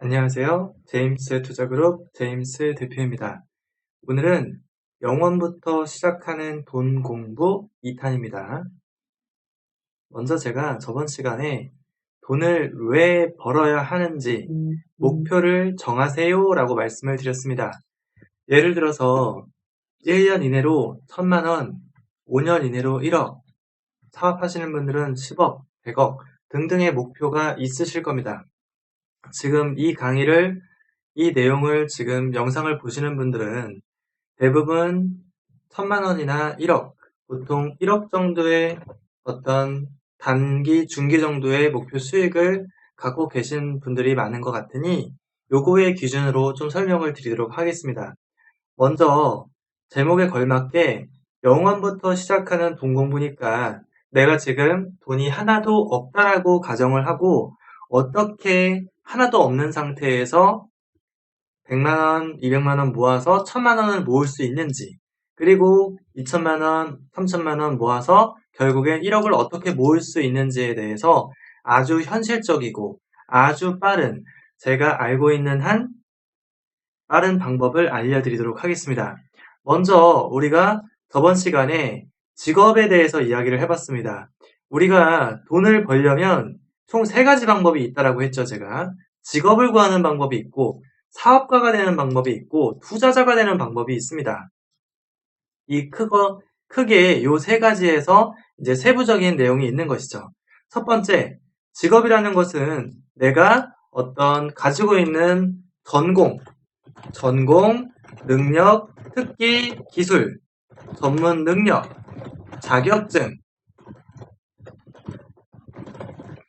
안녕하세요. 제임스 투자그룹 제임스 대표입니다. 오늘은 영원부터 시작하는 돈 공부 2탄입니다. 먼저 제가 저번 시간에 돈을 왜 벌어야 하는지 목표를 정하세요 라고 말씀을 드렸습니다. 예를 들어서 1년 이내로 1000만 원, 5년 이내로 1억, 사업하시는 분들은 10억, 100억 등등의 목표가 있으실 겁니다. 지금 이 내용을 지금 영상을 보시는 분들은 대부분 1000만 원이나 1억, 보통 1억 정도의 어떤 단기, 중기 정도의 목표 수익을 갖고 계신 분들이 많은 것 같으니 요거의 기준으로 좀 설명을 드리도록 하겠습니다. 먼저 제목에 걸맞게 영원부터 시작하는 돈 공부니까 내가 지금 돈이 하나도 없다라고 가정을 하고 어떻게 하나도 없는 상태에서 100만원, 200만원 모아서 1000만원을 모을 수 있는지, 그리고 2000만원, 3000만원 모아서 결국엔 1억을 어떻게 모을 수 있는지에 대해서 아주 현실적이고 아주 빠른, 제가 알고 있는 한 빠른 방법을 알려드리도록 하겠습니다. 먼저 우리가 저번 시간에 직업에 대해서 이야기를 해봤습니다. 우리가 돈을 벌려면 총 3가지 방법이 있다라고 했죠, 제가. 직업을 구하는 방법이 있고, 사업가가 되는 방법이 있고, 투자자가 되는 방법이 있습니다. 크게 요 3가지에서 이제 세부적인 내용이 있는 것이죠. 첫 번째, 직업이라는 것은 내가 어떤 가지고 있는 전공, 능력, 특기, 기술, 전문 능력, 자격증,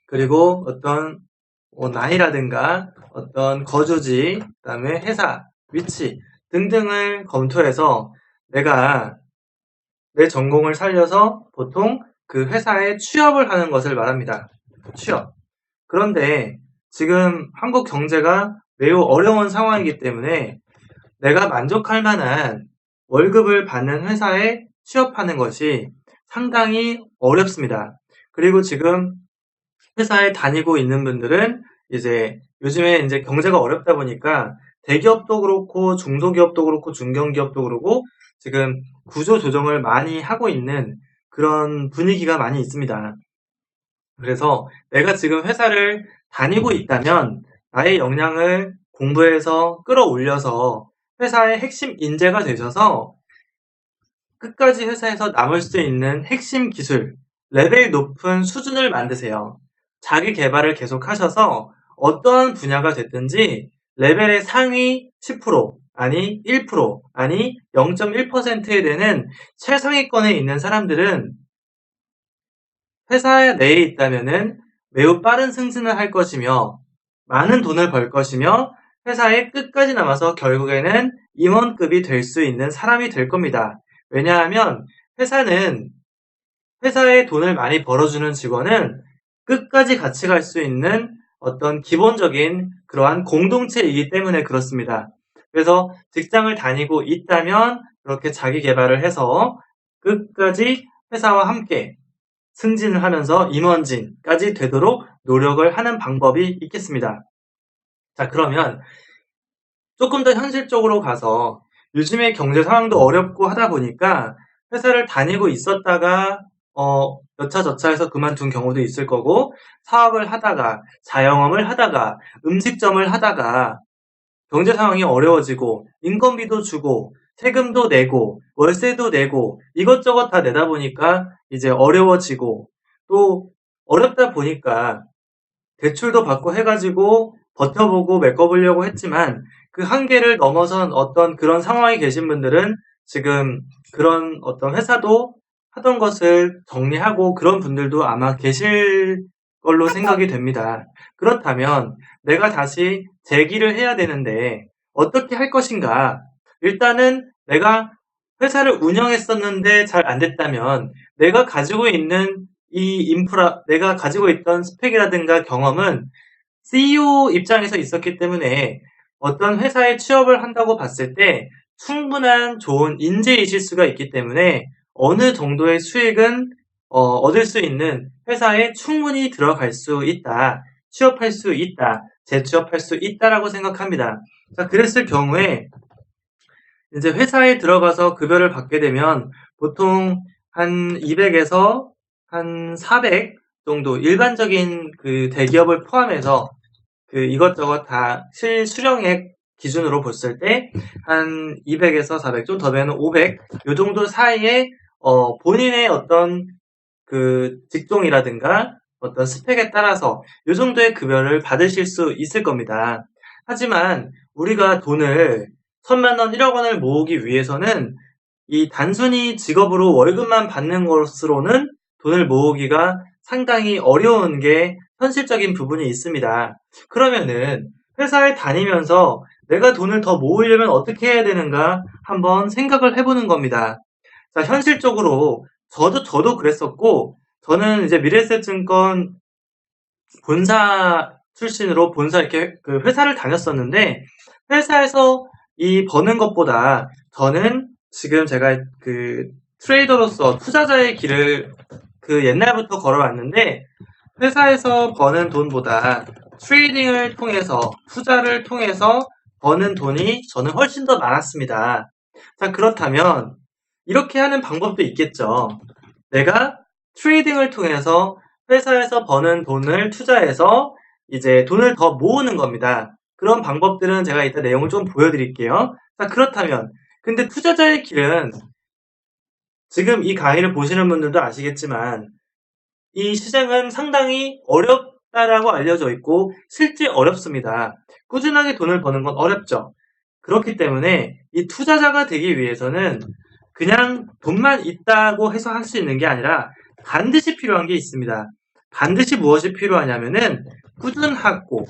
그리고 어떤 나이라든가 어떤 거주지, 그다음에 회사, 위치 등등을 검토해서 내가 내 전공을 살려서 보통 그 회사에 취업을 하는 것을 말합니다. 취업. 그런데 지금 한국 경제가 매우 어려운 상황이기 때문에 내가 만족할 만한 월급을 받는 회사에 취업하는 것이 상당히 어렵습니다. 그리고 지금 회사에 다니고 있는 분들은 이제 요즘에 이제 경제가 어렵다 보니까 대기업도 그렇고 중소기업도 그렇고 중견기업도 그렇고 지금 구조 조정을 많이 하고 있는 그런 분위기가 많이 있습니다. 그래서 내가 지금 회사를 다니고 있다면 나의 역량을 공부해서 끌어올려서 회사의 핵심 인재가 되셔서 끝까지 회사에서 남을 수 있는 핵심 기술, 레벨 높은 수준을 만드세요. 자기 개발을 계속 하셔서 어떠한 분야가 됐든지 레벨의 상위 10%, 아니 1%, 아니 0.1%에 되는 최상위권에 있는 사람들은 회사 내에 있다면은 매우 빠른 승진을 할 것이며 많은 돈을 벌 것이며 회사에 끝까지 남아서 결국에는 임원급이 될 수 있는 사람이 될 겁니다. 왜냐하면 회사에 돈을 많이 벌어주는 직원은 끝까지 같이 갈 수 있는 어떤 기본적인 그러한 공동체이기 때문에 그렇습니다. 그래서 직장을 다니고 있다면 그렇게 자기 개발을 해서 끝까지 회사와 함께 승진을 하면서 임원진까지 되도록 노력을 하는 방법이 있겠습니다. 자, 그러면 조금 더 현실적으로 가서 요즘의 경제 상황도 어렵고 하다 보니까 회사를 다니고 있었다가 여차저차해서 그만둔 경우도 있을 거고, 사업을 하다가 자영업을 하다가 음식점을 하다가 경제 상황이 어려워지고 인건비도 주고 세금도 내고 월세도 내고 이것저것 다 내다 보니까 이제 어려워지고, 또 어렵다 보니까 대출도 받고 해가지고 버텨보고 메꿔보려고 했지만 그 한계를 넘어선 어떤 그런 상황에 계신 분들은 지금 그런 어떤 회사도 하던 것을 정리하고 그런 분들도 아마 계실 걸로 생각이 됩니다. 그렇다면 내가 다시 재기를 해야 되는데 어떻게 할 것인가? 일단은 내가 회사를 운영했었는데 잘 안 됐다면 내가 가지고 있는 내가 가지고 있던 스펙이라든가 경험은 CEO 입장에서 있었기 때문에 어떤 회사에 취업을 한다고 봤을 때 충분한 좋은 인재이실 수가 있기 때문에 어느 정도의 수익은 얻을 수 있는 회사에 충분히 들어갈 수 있다. 취업할 수 있다, 재취업할 수 있다라고 생각합니다. 자, 그랬을 경우에 이제 회사에 들어가서 급여를 받게 되면 보통 한 200에서 한 400 정도 일반적인 그 대기업을 포함해서 그 이것저것 다 실수령액 기준으로 봤을 때 한 200에서 400, 좀 더 되면 500, 요 정도 사이에 본인의 어떤 그 직종이라든가 어떤 스펙에 따라서 요 정도의 급여를 받으실 수 있을 겁니다. 하지만 우리가 돈을 1000만 원, 1억 원을 모으기 위해서는 이 단순히 직업으로 월급만 받는 것으로는 돈을 모으기가 상당히 어려운 게 현실적인 부분이 있습니다. 그러면은 회사에 다니면서 내가 돈을 더 모으려면 어떻게 해야 되는가 한번 생각을 해보는 겁니다. 자, 현실적으로 저도 그랬었고, 저는 이제 미래에셋증권 본사 출신으로 본사 이렇게 그 회사를 다녔었는데, 회사에서 이 버는 것보다 저는 지금 제가 그 트레이더로서 투자자의 길을 그 옛날부터 걸어왔는데, 회사에서 버는 돈보다 트레이딩을 통해서, 투자를 통해서 버는 돈이 저는 훨씬 더 많았습니다. 자, 그렇다면 이렇게 하는 방법도 있겠죠. 내가 트레이딩을 통해서 회사에서 버는 돈을 투자해서 이제 돈을 더 모으는 겁니다. 그런 방법들은 제가 이따 내용을 좀 보여드릴게요. 자, 그렇다면 근데 투자자의 길은 지금 이 강의를 보시는 분들도 아시겠지만 이 시장은 상당히 어렵다라고 알려져 있고 실제 어렵습니다. 꾸준하게 돈을 버는 건 어렵죠. 그렇기 때문에 이 투자자가 되기 위해서는 그냥 돈만 있다고 해서 할 수 있는 게 아니라 반드시 필요한 게 있습니다. 반드시 무엇이 필요하냐면은 꾸준하고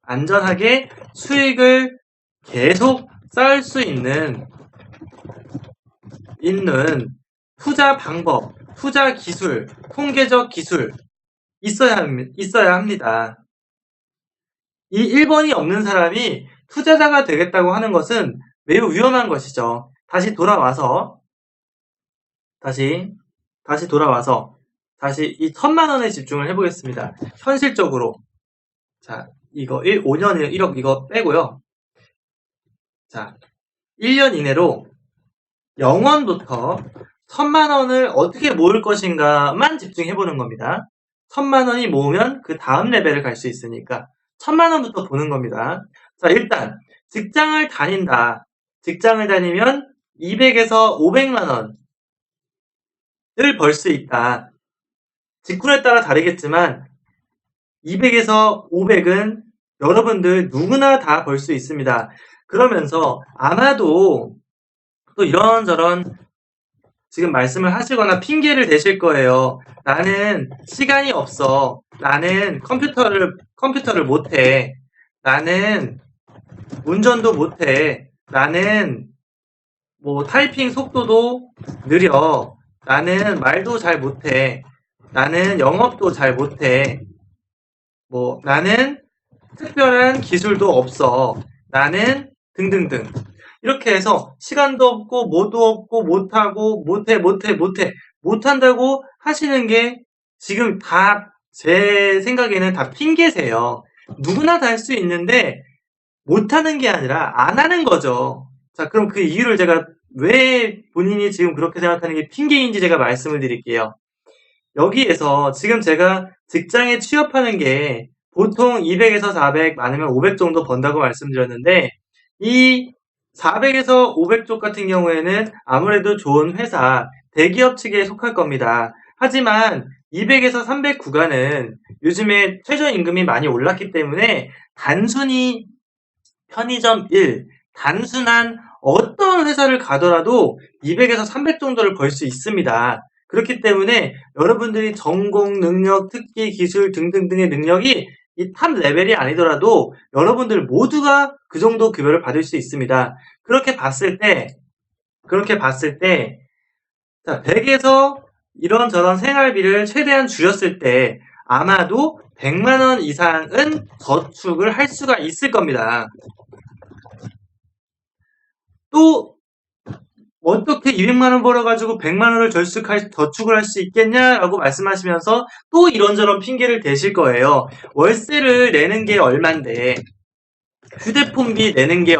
안전하게 수익을 계속 쌓을 수 있는 투자 방법, 투자 기술, 통계적 기술 있어야 합니다. 이 1번이 없는 사람이 투자자가 되겠다고 하는 것은 매우 위험한 것이죠. 다시 돌아와서 다시 이 1000만 원에 집중을 해보겠습니다. 현실적으로. 자, 이거 5년 1억 이거 빼고요. 자, 1년 이내로 0원부터 1000만 원을 어떻게 모을 것인가만 집중해보는 겁니다. 1000만 원이 모으면 그 다음 레벨을 갈 수 있으니까 1000만 원부터 보는 겁니다. 자, 일단 직장을 다닌다. 직장을 다니면 200에서 500만 원을 벌 수 있다. 직군에 따라 다르겠지만 200에서 500은 여러분들 누구나 다 벌 수 있습니다. 그러면서 아마도 또 이런저런 지금 말씀을 하시거나 핑계를 대실 거예요. 나는 시간이 없어. 나는 컴퓨터를 못해. 나는 운전도 못해. 나는 뭐 타이핑 속도도 느려. 나는 말도 잘 못해. 나는 영업도 잘 못해. 뭐 나는 특별한 기술도 없어. 나는 등등등. 이렇게 해서 시간도 없고 뭐도 없고 못하고 못한다고 하시는 게 지금 다 제 생각에는 다 핑계세요. 누구나 다 할 수 있는데 못하는 게 아니라 안 하는 거죠. 자, 그럼 그 이유를 제가 왜 본인이 지금 그렇게 생각하는 게 핑계인지 제가 말씀을 드릴게요. 여기에서 지금 제가 직장에 취업하는 게 보통 200에서 400, 많으면 500 정도 번다고 말씀드렸는데 이 400에서 500 쪽 같은 경우에는 아무래도 좋은 회사, 대기업 측에 속할 겁니다. 하지만 200에서 300 구간은 요즘에 최저임금이 많이 올랐기 때문에 단순히 편의점 1, 단순한 어떤 회사를 가더라도 200에서 300 정도를 벌 수 있습니다. 그렇기 때문에 여러분들이 전공, 능력, 특기, 기술 등등등의 능력이 이 탑 레벨이 아니더라도 여러분들 모두가 그 정도 급여를 받을 수 있습니다. 그렇게 봤을 때, 자, 100에서 이런저런 생활비를 최대한 줄였을 때 아마도 100만 원 이상은 저축을 할 수가 있을 겁니다. 또 어떻게 200만 원 벌어가지고 100만 원을 저축을 할 수 있겠냐라고 말씀하시면서 또 이런저런 핑계를 대실 거예요. 월세를 내는 게 얼만데, 휴대폰비 내는 게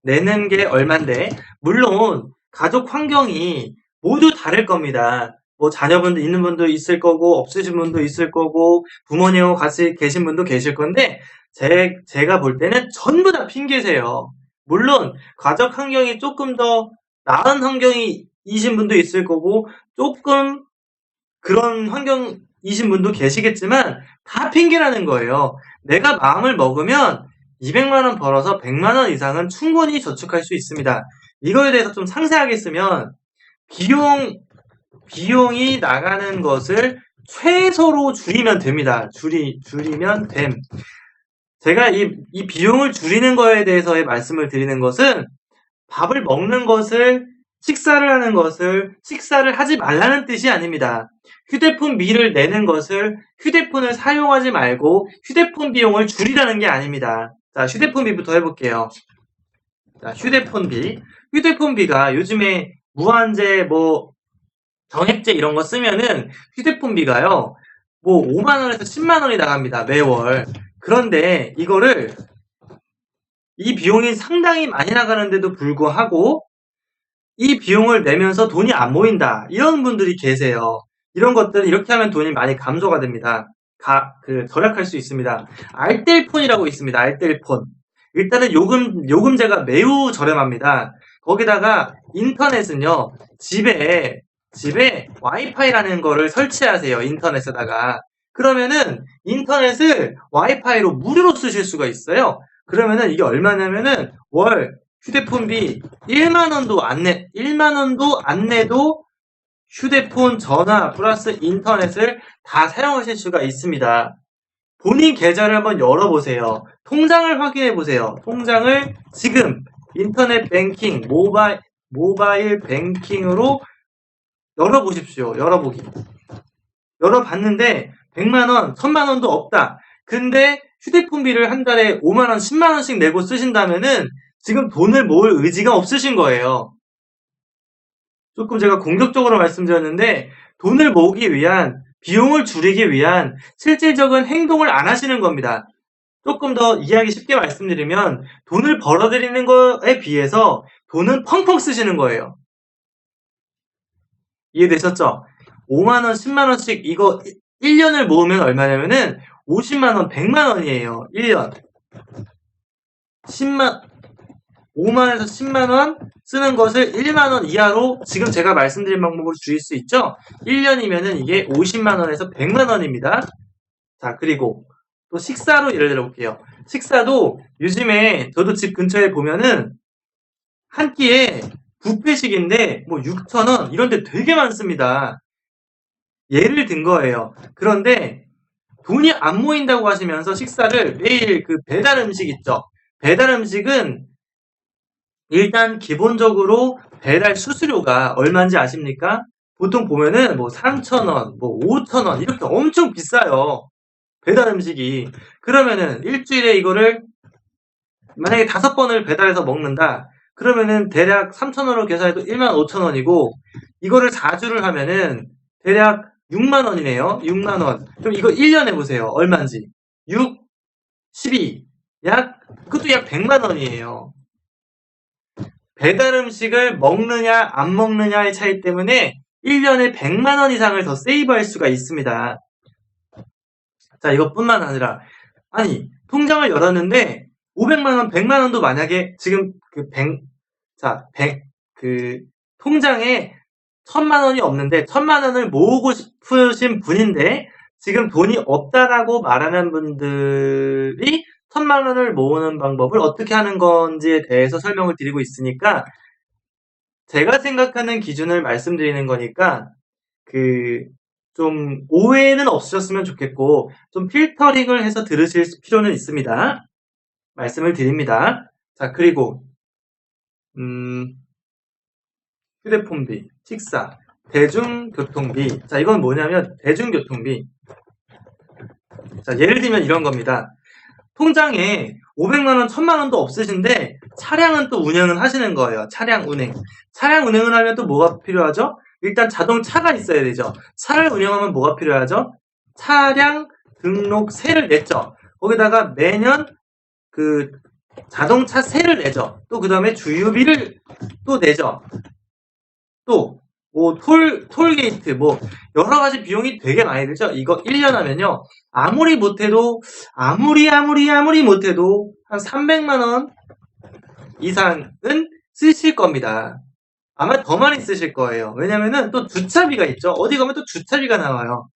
내는 게 얼만데, 물론 가족 환경이 모두 다를 겁니다. 뭐 자녀분도 있는 분도 있을 거고 없으신 분도 있을 거고 부모님하고 같이 계신 분도 계실 건데 제가 볼 때는 전부 다 핑계세요. 물론 가족 환경이 조금 더 나은 환경이신 분도 있을 거고 조금 그런 환경이신 분도 계시겠지만 다 핑계라는 거예요. 내가 마음을 먹으면 200만 원 벌어서 100만 원 이상은 충분히 저축할 수 있습니다. 이거에 대해서 좀 상세하게 쓰면 비용이 나가는 것을 최소로 줄이면 됩니다. 줄이면 됨. 제가 이 비용을 줄이는 거에 대해서의 말씀을 드리는 것은 밥을 먹는 것을 식사를 하는 것을 식사를 하지 말라는 뜻이 아닙니다. 휴대폰비를 내는 것을 휴대폰을 사용하지 말고 휴대폰 비용을 줄이라는 게 아닙니다. 자, 휴대폰비부터 해볼게요. 자, 휴대폰비가 요즘에 무한제 정액제 이런 거 쓰면은 휴대폰비가요, 5만원에서 10만원이 나갑니다, 매월. 그런데 이 비용이 상당히 많이 나가는데도 불구하고 이 비용을 내면서 돈이 안 모인다. 이런 분들이 계세요. 이런 것들은 이렇게 하면 돈이 많이 감소가 됩니다. 절약할 수 있습니다. 알뜰폰이라고 있습니다. 알뜰폰. 일단은 요금제가 매우 저렴합니다. 거기다가 인터넷은요, 집에 와이파이라는 거를 설치하세요. 인터넷에다가. 그러면은 인터넷을 와이파이로 무료로 쓰실 수가 있어요. 그러면은 이게 얼마냐면은 월 휴대폰비 1만 원도 안 내도 휴대폰, 전화 플러스 인터넷을 다 사용하실 수가 있습니다. 본인 계좌를 한번 열어보세요. 통장을 확인해보세요. 통장을 지금 인터넷 뱅킹, 모바일 뱅킹으로 열어보십시오. 열어봤는데 100만원, 1000만원도 없다. 근데 휴대폰비를 한 달에 5만원, 10만원씩 내고 쓰신다면은 지금 돈을 모을 의지가 없으신 거예요. 조금 제가 공격적으로 말씀드렸는데 돈을 모으기 위한, 비용을 줄이기 위한 실질적인 행동을 안 하시는 겁니다. 조금 더 이해하기 쉽게 말씀드리면 돈을 벌어들이는 거에 비해서 돈은 펑펑 쓰시는 거예요. 이해되셨죠? 5만원, 10만원씩 이거 1년을 모으면 얼마냐면은 50만원, 100만원이에요. 1년. 5만원에서 10만원 쓰는 것을 1만원 이하로 지금 제가 말씀드린 방법으로 줄일 수 있죠? 1년이면은 이게 50만원에서 100만원입니다. 자, 그리고 또 식사로 예를 들어 볼게요. 식사도 요즘에 저도 집 근처에 보면은 한 끼에 뷔페식인데 6,000원 이런 데 되게 많습니다. 예를 든 거예요. 그런데 돈이 안 모인다고 하시면서 식사를 매일 배달 음식 있죠. 배달 음식은 일단 기본적으로 배달 수수료가 얼마인지 아십니까? 보통 보면은 3,000원, 5,000원 이렇게 엄청 비싸요. 배달 음식이. 그러면은 일주일에 이거를 만약에 5번을 배달해서 먹는다. 그러면은 대략 3,000원으로 계산해도 15,000원이고 이거를 4주를 하면은 대략 6만원이네요. 6만원. 그럼 이거 1년 해보세요. 얼마인지. 6, 12. 그것도 약 100만원이에요. 배달 음식을 먹느냐 안 먹느냐의 차이 때문에 1년에 100만원 이상을 더 세이브할 수가 있습니다. 자, 이것뿐만 아니라 통장을 열었는데 500만원, 100만원도 만약에 지금 통장에 1000만원이 없는데 1000만원을 모으고 싶으신 분인데 지금 돈이 없다라고 말하는 분들이 1000만원을 모으는 방법을 어떻게 하는 건지에 대해서 설명을 드리고 있으니까 제가 생각하는 기준을 말씀드리는 거니까 좀 오해는 없으셨으면 좋겠고 좀 필터링을 해서 들으실 필요는 있습니다. 말씀을 드립니다. 자, 그리고 휴대폰비, 식사, 대중교통비. 자, 이건 뭐냐면 대중교통비. 자, 예를 들면 이런 겁니다. 통장에 500만원, 1000만원도 없으신데 차량은 또 운행을 하시는 거예요. 차량 운행. 차량 운행을 하면 또 뭐가 필요하죠? 일단 자동차가 있어야 되죠. 차를 운영하면 뭐가 필요하죠? 차량 등록세를 냈죠. 거기다가 매년 그 자동차세를 내죠. 또 그 다음에 주유비를 또 내죠. 또 뭐 톨게이트 뭐 여러 가지 비용이 되게 많이 들죠. 이거 1년 하면요. 아무리 못해도 아무리 못해도 한 300만 원 이상은 쓰실 겁니다. 아마 더 많이 쓰실 거예요. 왜냐면은 또 주차비가 있죠. 어디 가면 또 주차비가 나와요.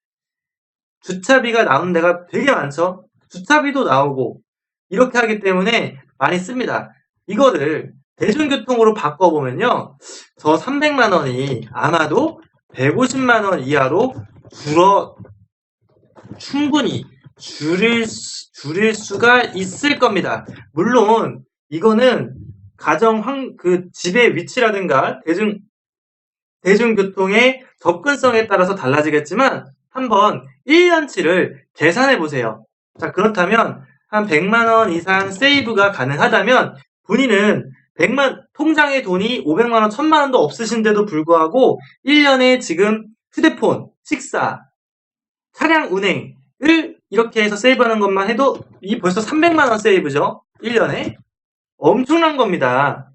주차비가 나오는 데가 되게 많죠. 주차비도 나오고 이렇게 하기 때문에 많이 씁니다. 이거를 대중교통으로 바꿔보면요. 저 300만 원이 아마도 150만 원 이하로 충분히 줄일 수가 있을 겁니다. 물론 이거는 집의 위치라든가 대중교통의 접근성에 따라서 달라지겠지만 한번 1년치를 계산해 보세요. 자, 그렇다면 한 100만 원 이상 세이브가 가능하다면 본인은 통장에 돈이 500만 원, 1000만 원도 없으신데도 불구하고 1년에 지금 휴대폰, 식사, 차량 운행을 이렇게 해서 세이브하는 것만 해도 이 벌써 300만 원 세이브죠. 1년에. 엄청난 겁니다.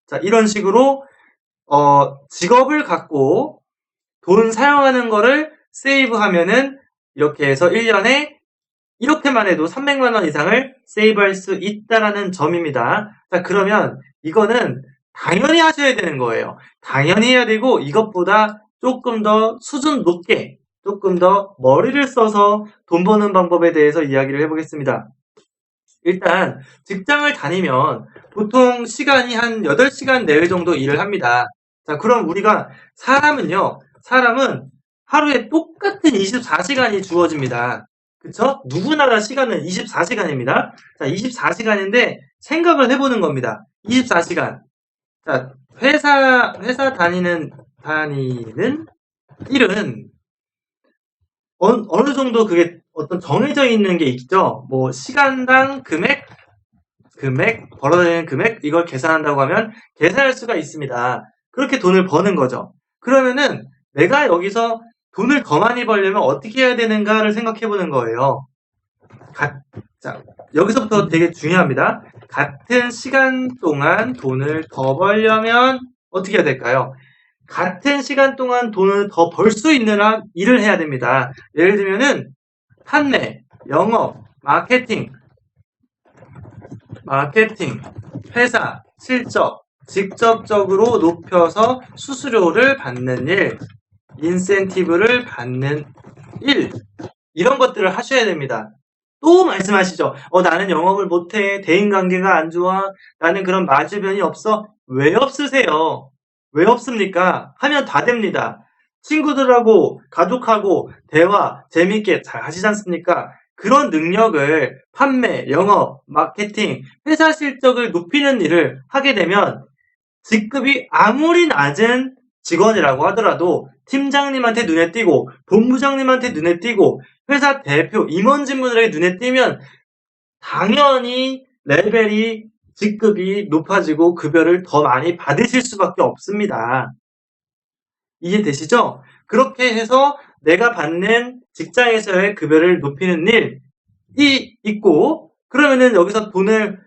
자, 이런 식으로 직업을 갖고 돈 사용하는 거를 세이브하면은 이렇게 해서 1년에 이렇게만 해도 300만 원 이상을 세이브할 수 있다라는 점입니다. 자, 그러면 이거는 당연히 하셔야 되는 거예요. 당연히 해야 되고 이것보다 조금 더 수준 높게 조금 더 머리를 써서 돈 버는 방법에 대해서 이야기를 해보겠습니다. 일단 직장을 다니면 보통 시간이 한 8시간 내외 정도 일을 합니다. 자, 그럼 사람은 하루에 똑같은 24시간이 주어집니다. 그쵸? 누구나가 시간은 24시간입니다. 자, 24시간인데 생각을 해보는 겁니다. 24시간. 자, 회사 다니는 일은 어느 정도 그게 어떤 정해져 있는 게 있죠. 뭐 시간당 금액, 벌어들이는 금액 이걸 계산한다고 하면 계산할 수가 있습니다. 그렇게 돈을 버는 거죠. 그러면은 내가 여기서 돈을 더 많이 벌려면 어떻게 해야 되는가를 생각해 보는 거예요. 자, 여기서부터 되게 중요합니다. 같은 시간 동안 돈을 더 벌려면 어떻게 해야 될까요? 같은 시간 동안 돈을 더 벌 수 있는 일을 해야 됩니다. 예를 들면은 판매, 영업, 마케팅, 회사, 실적, 직접적으로 높여서 수수료를 받는 일, 인센티브를 받는 일, 이런 것들을 하셔야 됩니다. 또 말씀하시죠. 나는 영업을 못해. 대인관계가 안 좋아. 나는 그런 마주변이 없어. 왜 없으세요? 왜 없습니까? 하면 다 됩니다. 친구들하고 가족하고 대화 재밌게 잘 하시지 않습니까? 그런 능력을 판매, 영업, 마케팅, 회사 실적을 높이는 일을 하게 되면 직급이 아무리 낮은 직원이라고 하더라도 팀장님한테 눈에 띄고 본부장님한테 눈에 띄고 회사 대표, 임원진분들에게 눈에 띄면 당연히 레벨이 직급이 높아지고 급여를 더 많이 받으실 수밖에 없습니다. 이해되시죠? 그렇게 해서 내가 받는 직장에서의 급여를 높이는 일이 있고 그러면은 여기서 돈을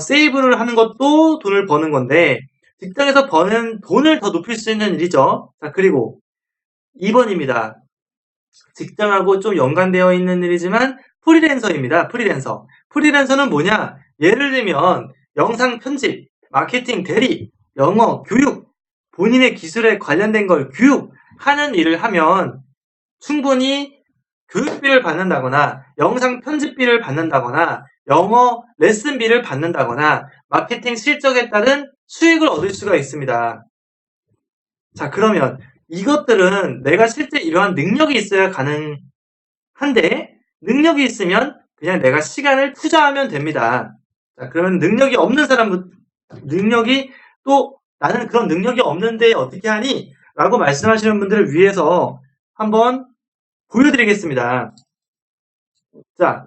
세이브를 하는 것도 돈을 버는 건데 직장에서 버는 돈을 더 높일 수 있는 일이죠. 자, 그리고 2번입니다. 직장하고 좀 연관되어 있는 일이지만 프리랜서입니다. 프리랜서는 뭐냐? 예를 들면 영상 편집, 마케팅 대리, 영어, 교육, 본인의 기술에 관련된 걸 교육하는 일을 하면 충분히 교육비를 받는다거나 영상 편집비를 받는다거나 영어 레슨비를 받는다거나 마케팅 실적에 따른 수익을 얻을 수가 있습니다. 자, 그러면 이것들은 내가 실제 이러한 능력이 있어야 가능한데 능력이 있으면 그냥 내가 시간을 투자하면 됩니다. 자, 그러면 능력이 없는 나는 그런 능력이 없는데 어떻게 하니? 라고 말씀하시는 분들을 위해서 한번 보여드리겠습니다. 자,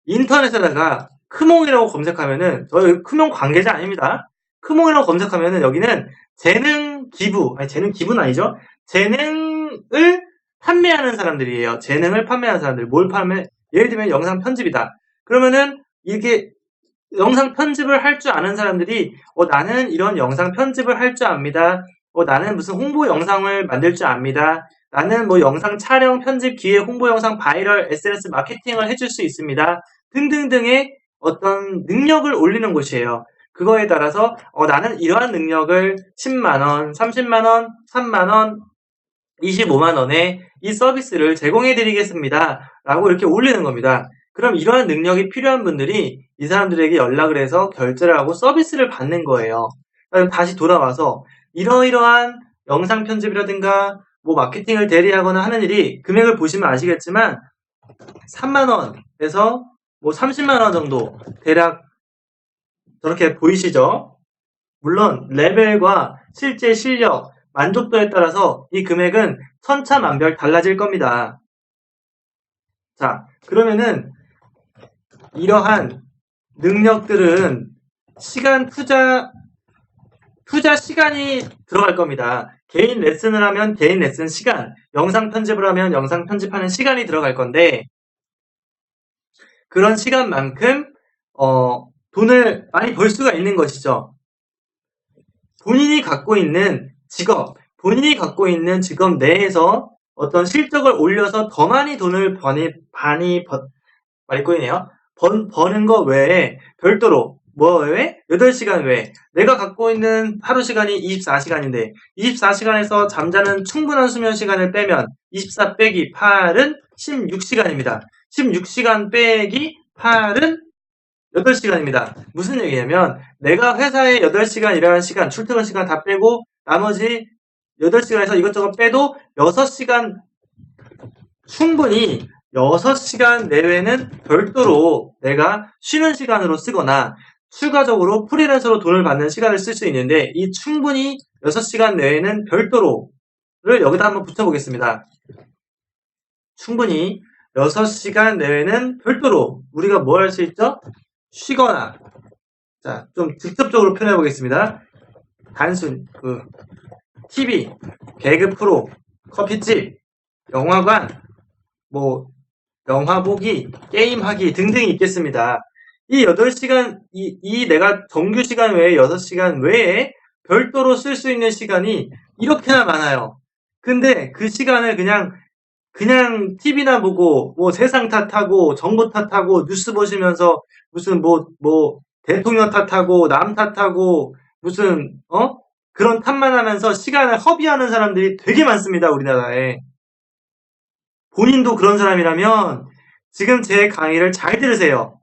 인터넷에다가 크몽이라고 검색하면은, 저 크몽 관계자 아닙니다. 크몽이라고 검색하면은 여기는 재능 기부, 아니 재능 기부는 아니죠. 재능을 판매하는 사람들이에요. 재능을 판매하는 사람들. 뭘 판매? 예를 들면 영상 편집이다. 그러면은 이게 영상 편집을 할 줄 아는 사람들이 나는 이런 영상 편집을 할 줄 압니다. 나는 무슨 홍보 영상을 만들 줄 압니다. 나는 뭐 영상 촬영, 편집, 기획, 홍보 영상, 바이럴, SNS 마케팅을 해줄 수 있습니다. 등등등의 어떤 능력을 올리는 곳이에요. 그거에 따라서 나는 이러한 능력을 10만원, 30만원, 3만원, 25만원에 이 서비스를 제공해 드리겠습니다. 라고 이렇게 올리는 겁니다. 그럼 이러한 능력이 필요한 분들이 이 사람들에게 연락을 해서 결제를 하고 서비스를 받는 거예요. 다시 돌아와서 이러이러한 영상 편집이라든가 뭐 마케팅을 대리하거나 하는 일이 금액을 보시면 아시겠지만 3만원에서 뭐 30만원 정도 대략 저렇게 보이시죠? 물론 레벨과 실제 실력, 만족도에 따라서 이 금액은 천차만별 달라질 겁니다. 자, 그러면은 이러한 능력들은 시간 투자 시간이 들어갈 겁니다. 개인 레슨을 하면 개인 레슨 시간, 영상 편집을 하면 영상 편집하는 시간이 들어갈 건데 그런 시간만큼 돈을 많이 벌 수가 있는 것이죠. 본인이 갖고 있는 직업, 본인이 갖고 있는 직업 내에서 어떤 실적을 올려서 더 많이 돈을 말이 꼬이네요. 버는 거 외에 별도로 뭐 외에 8시간 외에 내가 갖고 있는 하루 시간이 24시간인데 24시간에서 잠자는 충분한 수면 시간을 빼면 24 빼기 8은 16시간입니다. 16시간 빼기 8은 8시간입니다. 무슨 얘기냐면 내가 회사에 8시간 일하는 시간, 출퇴근 시간 다 빼고 나머지 8시간에서 이것저것 빼도 6시간 충분히 6시간 내외는 별도로 내가 쉬는 시간으로 쓰거나 추가적으로 프리랜서로 돈을 받는 시간을 쓸 수 있는데 이 충분히 6시간 내외는 별도로를 여기다 한번 붙여보겠습니다. 충분히 6시간 내외는 별도로 우리가 뭘 할 수 있죠? 쉬거나 자, 좀 직접적으로 표현해 보겠습니다. 단순 TV, 개그 프로, 커피집, 영화관, 뭐 영화 보기, 게임하기 등등이 있겠습니다. 이 8시간, 이 내가 정규 시간 외에 6시간 외에 별도로 쓸 수 있는 시간이 이렇게나 많아요. 근데 그 시간을 그냥 TV나 보고, 뭐 세상 탓하고, 정부 탓하고, 뉴스 보시면서 무슨 대통령 탓하고, 남 탓하고, 무슨, 그런 탓만 하면서 시간을 허비하는 사람들이 되게 많습니다, 우리나라에. 본인도 그런 사람이라면 지금 제 강의를 잘 들으세요.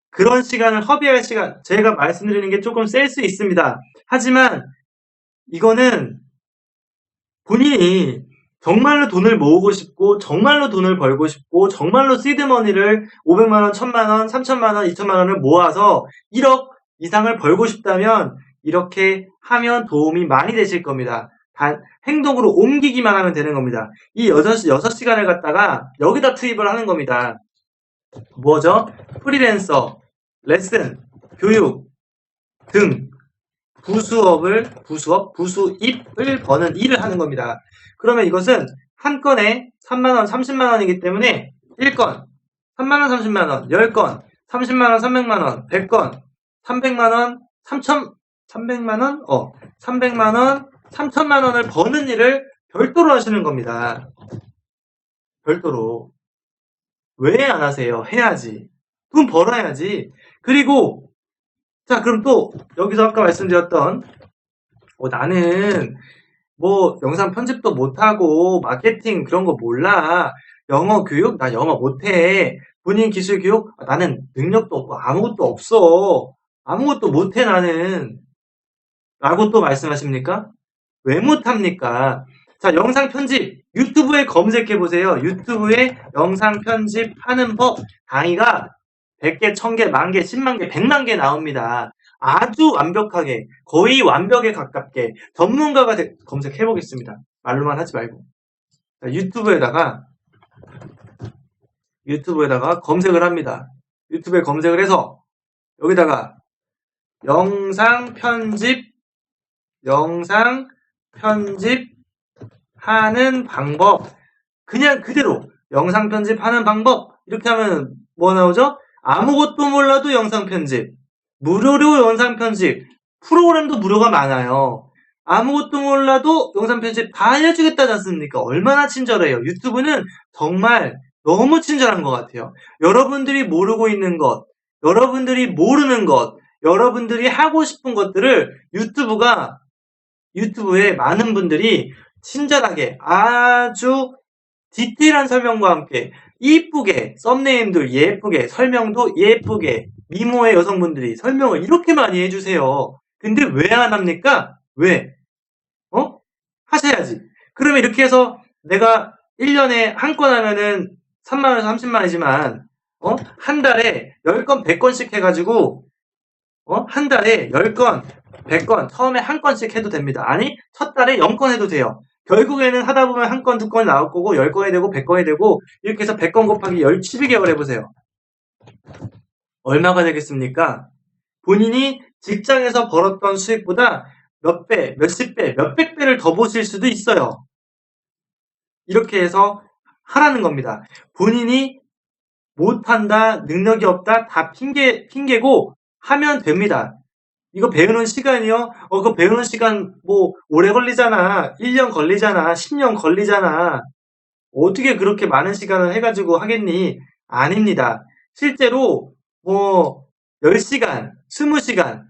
그런 시간을 허비할 시간, 제가 말씀드리는 게 조금 셀 수 있습니다. 하지만 이거는 본인이 정말로 돈을 모으고 싶고 정말로 돈을 벌고 싶고 정말로 시드머니를 500만원, 1000만원, 3000만원, 2000만원을 모아서 1억 이상을 벌고 싶다면 이렇게 하면 도움이 많이 되실 겁니다. 단 행동으로 옮기기만 하면 되는 겁니다. 이 6시간을 갖다가 여기다 투입을 하는 겁니다. 뭐죠? 프리랜서, 레슨, 교육 등 부수입을 버는 일을 하는 겁니다. 그러면 이것은 한 건에 3만원, 30만원이기 때문에 1건, 3만원, 30만원, 10건, 30만원, 300만원, 100건, 300만원, 300만원, 3천만원을 버는 일을 별도로 하시는 겁니다. 별도로. 왜 안 하세요? 해야지. 돈 벌어야지. 그리고, 자, 그럼 또, 여기서 아까 말씀드렸던, 나는, 영상 편집도 못하고, 마케팅 그런 거 몰라. 영어 교육? 나 영어 못해. 본인 기술 교육? 나는 능력도 없고, 아무것도 없어. 아무것도 못해, 나는. 라고 또 말씀하십니까? 왜 못합니까? 자, 영상 편집 유튜브에 검색해보세요. 유튜브에 영상 편집하는 법 강의가 100개, 1000개, 10,000개, 10만 개, 100만 개 나옵니다. 아주 완벽하게 거의 완벽에 가깝게 전문가가 검색해보겠습니다. 말로만 하지 말고. 자, 유튜브에다가 검색을 합니다. 유튜브에 검색을 해서 여기다가 영상 편집하는 방법, 그냥 그대로 영상 편집하는 방법 이렇게 하면 뭐 나오죠? 아무것도 몰라도 영상 편집, 무료로 영상 편집, 프로그램도 무료가 많아요. 아무것도 몰라도 영상 편집 다 알려주겠다지 않습니까? 얼마나 친절해요. 유튜브는 정말 너무 친절한 것 같아요. 여러분들이 모르고 있는 것, 여러분들이 모르는 것, 여러분들이 하고 싶은 것들을 유튜브에 많은 분들이 친절하게 아주 디테일한 설명과 함께 이쁘게 썸네일들 예쁘게 설명도 예쁘게 미모의 여성분들이 설명을 이렇게 많이 해주세요. 근데 왜 안 합니까? 왜? 하셔야지. 그러면 이렇게 해서 내가 1년에 한 건 하면은 3만원에서 30만원이지만 한 달에 10건 100건씩 해가지고 한 달에 10건 100건 처음에 한 건씩 해도 됩니다. 아니 첫 달에 0건 해도 돼요. 결국에는 하다 보면 한 건, 두 건이 나올 거고 10건이 되고 100건이 되고 이렇게 해서 100건 곱하기 12개월 해보세요. 얼마가 되겠습니까? 본인이 직장에서 벌었던 수익보다 몇 배, 몇십 배, 몇백 배를 더 보실 수도 있어요. 이렇게 해서 하라는 겁니다. 본인이 못한다, 능력이 없다, 다 핑계고 하면 됩니다. 이거 배우는 시간이요? 그거 배우는 시간 뭐 오래 걸리잖아. 1년 걸리잖아. 10년 걸리잖아. 어떻게 그렇게 많은 시간을 해가지고 하겠니? 아닙니다. 실제로 뭐 10시간, 20시간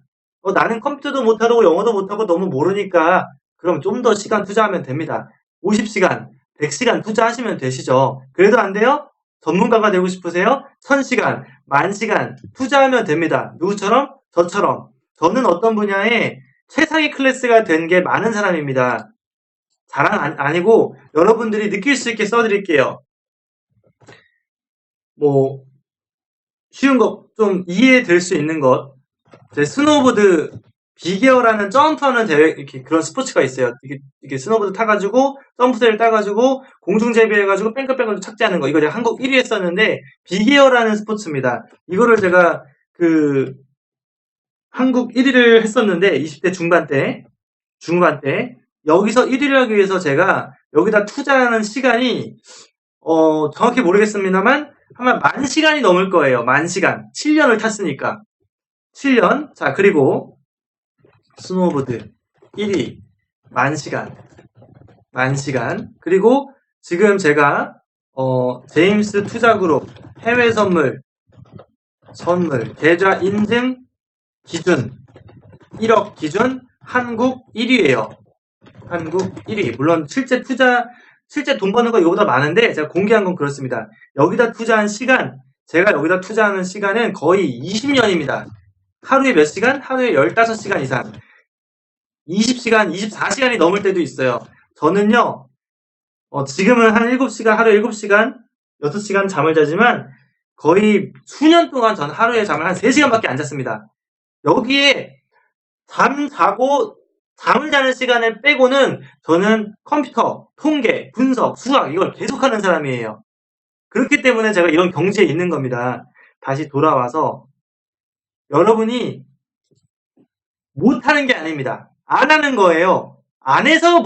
나는 컴퓨터도 못하고 영어도 못하고 너무 모르니까 그럼 좀 더 시간 투자하면 됩니다. 50시간, 100시간 투자하시면 되시죠. 그래도 안 돼요? 전문가가 되고 싶으세요? 1000시간, 10,000시간 투자하면 됩니다. 누구처럼? 저처럼. 저는 어떤 분야에 최상위 클래스가 된 게 많은 사람입니다. 자랑 아니고 여러분들이 느낄 수 있게 써드릴게요. 뭐 쉬운 거, 좀 이해될 수 있는 것. 스노우보드 비기어라는 점프하는 대회, 이렇게 그런 스포츠가 있어요. 이게 스노우보드 타가지고 점프대를 따가지고 공중제비해가지고 뺑글뺑글 착지하는 거. 이거 제가 한국 1위 했었는데 비기어라는 스포츠입니다. 이거를 제가 한국 1위를 했었는데 20대 중반 때 여기서 1위를 하기 위해서 제가 여기다 투자하는 시간이 정확히 모르겠습니다만 아마 10,000시간이 넘을 거예요. 10,000시간. 7년을 탔으니까. 7년. 자, 그리고 스노우보드 1위 10,000시간. 10,000시간. 그리고 지금 제가 제임스 투자그룹 해외 선물 계좌 인증 기준 1억 기준 한국 1위예요. 한국 1위. 물론 실제 돈 버는 거 이거보다 많은데 제가 공개한 건 그렇습니다. 여기다 투자한 시간, 제가 여기다 투자하는 시간은 거의 20년입니다. 하루에 몇 시간? 하루에 15시간 이상. 20시간, 24시간이 넘을 때도 있어요. 저는요, 지금은 한 7시간, 하루에 7시간, 6시간 잠을 자지만 거의 수년 동안 전 하루에 잠을 한 3시간밖에 안 잤습니다. 여기에 잠을 자는 시간을 빼고는 저는 컴퓨터, 통계, 분석, 수학 이걸 계속하는 사람이에요. 그렇기 때문에 제가 이런 경지에 있는 겁니다. 다시 돌아와서 여러분이 못하는 게 아닙니다. 안 하는 거예요. 안 해서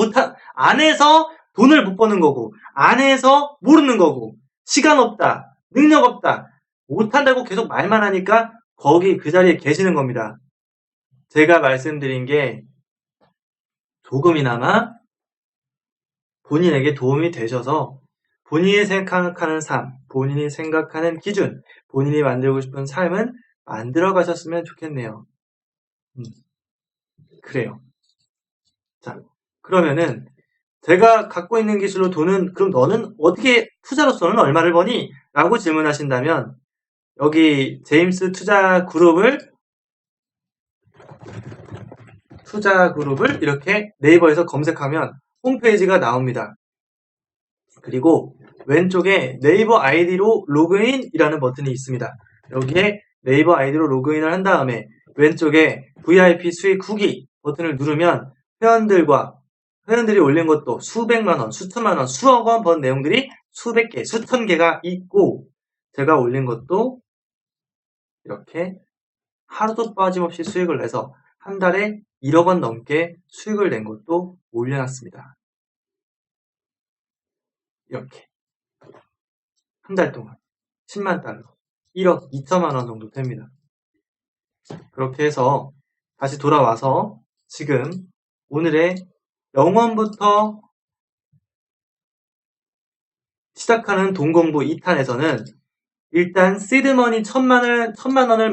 돈을 못 버는 거고, 안 해서 모르는 거고, 시간 없다, 능력 없다, 못한다고 계속 말만 하니까 거기 그 자리에 계시는 겁니다. 제가 말씀드린 게 조금이나마 본인에게 도움이 되셔서 본인이 생각하는 삶, 본인이 생각하는 기준, 본인이 만들고 싶은 삶은 만들어 가셨으면 좋겠네요. 그래요. 자, 그러면은 제가 갖고 있는 기술로 돈은, 그럼 너는 어떻게 투자로서는 얼마를 버니? 라고 질문하신다면 여기 제임스 투자 그룹을 이렇게 네이버에서 검색하면 홈페이지가 나옵니다. 그리고 왼쪽에 네이버 아이디로 로그인이라는 버튼이 있습니다. 여기에 네이버 아이디로 로그인을 한 다음에 왼쪽에 VIP 수익 후기 버튼을 누르면 회원들이 올린 것도 수백만원, 수천만원, 수억원 번 내용들이 수백 개, 수천 개가 있고 제가 올린 것도 이렇게 하루도 빠짐없이 수익을 내서 한 달에 1억 원 넘게 수익을 낸 것도 올려놨습니다. 이렇게 한 달 동안 10만 달러, 1억 2천만 원 정도 됩니다. 그렇게 해서 다시 돌아와서 지금 오늘의 0원부터 시작하는 돈 공부 2탄에서는 일단 시드머니 1,000만 원을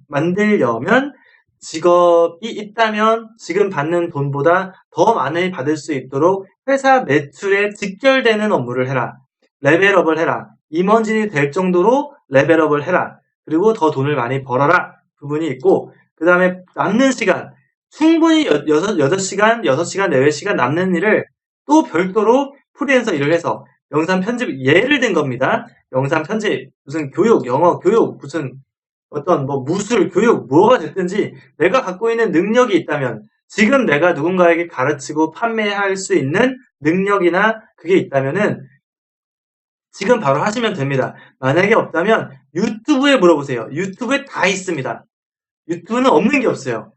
만들려면 직업이 있다면 지금 받는 돈보다 더 많이 받을 수 있도록 회사 매출에 직결되는 업무를 해라. 레벨업을 해라. 임원진이 될 정도로 레벨업을 해라. 그리고 더 돈을 많이 벌어라. 부분이 있고, 그 다음에 남는 시간, 충분히 6시간, 6시간, 4시간 남는 일을 또 별도로 프리랜서 일을 해서 영상 편집, 예를 든 겁니다. 영상 편집, 무슨 교육, 영어 교육, 무슨 어떤 무술, 교육, 뭐가 됐든지 내가 갖고 있는 능력이 있다면 지금 내가 누군가에게 가르치고 판매할 수 있는 능력이나 그게 있다면은 지금 바로 하시면 됩니다. 만약에 없다면 유튜브에 물어보세요. 유튜브에 다 있습니다. 유튜브는 없는 게 없어요.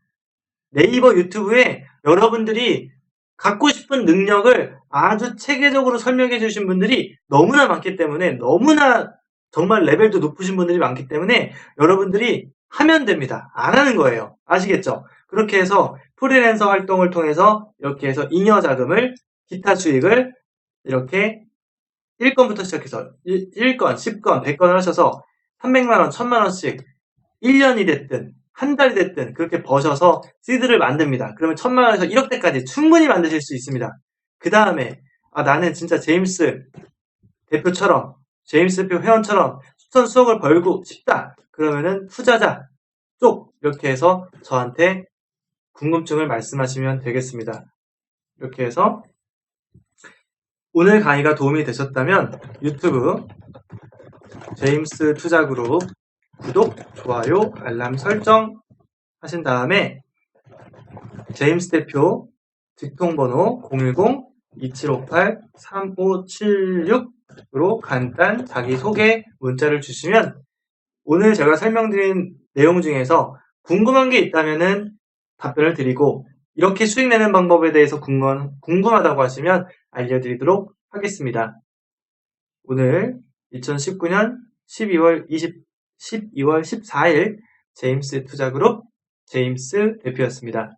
네이버 유튜브에 여러분들이 갖고 싶은 능력을 아주 체계적으로 설명해 주신 분들이 너무나 많기 때문에, 너무나 정말 레벨도 높으신 분들이 많기 때문에 여러분들이 하면 됩니다. 안 하는 거예요. 아시겠죠? 그렇게 해서 프리랜서 활동을 통해서 이렇게 해서 잉여 자금을, 기타 수익을 이렇게 1건부터 시작해서 1건, 10건, 100건을 하셔서 300만 원, 1000만 원씩 1년이 됐든 한 달이 됐든 그렇게 버셔서 시드를 만듭니다. 그러면 1000만 원에서 1억대까지 충분히 만드실 수 있습니다. 그 다음에 나는 진짜 제임스 대표처럼, 제임스 대표 회원처럼 수천 수억을 벌고 싶다. 그러면은 투자자 쪽 이렇게 해서 저한테 궁금증을 말씀하시면 되겠습니다. 이렇게 해서 오늘 강의가 도움이 되셨다면 유튜브 제임스 투자그룹 구독, 좋아요, 알람 설정 하신 다음에 제임스 대표 직통번호 010-2758-3576으로 간단 자기소개 문자를 주시면 오늘 제가 설명드린 내용 중에서 궁금한 게 있다면 답변을 드리고, 이렇게 수익 내는 방법에 대해서 궁금하다고 하시면 알려드리도록 하겠습니다. 오늘 2019년 12월 14일 제임스 투자그룹 제임스 대표였습니다.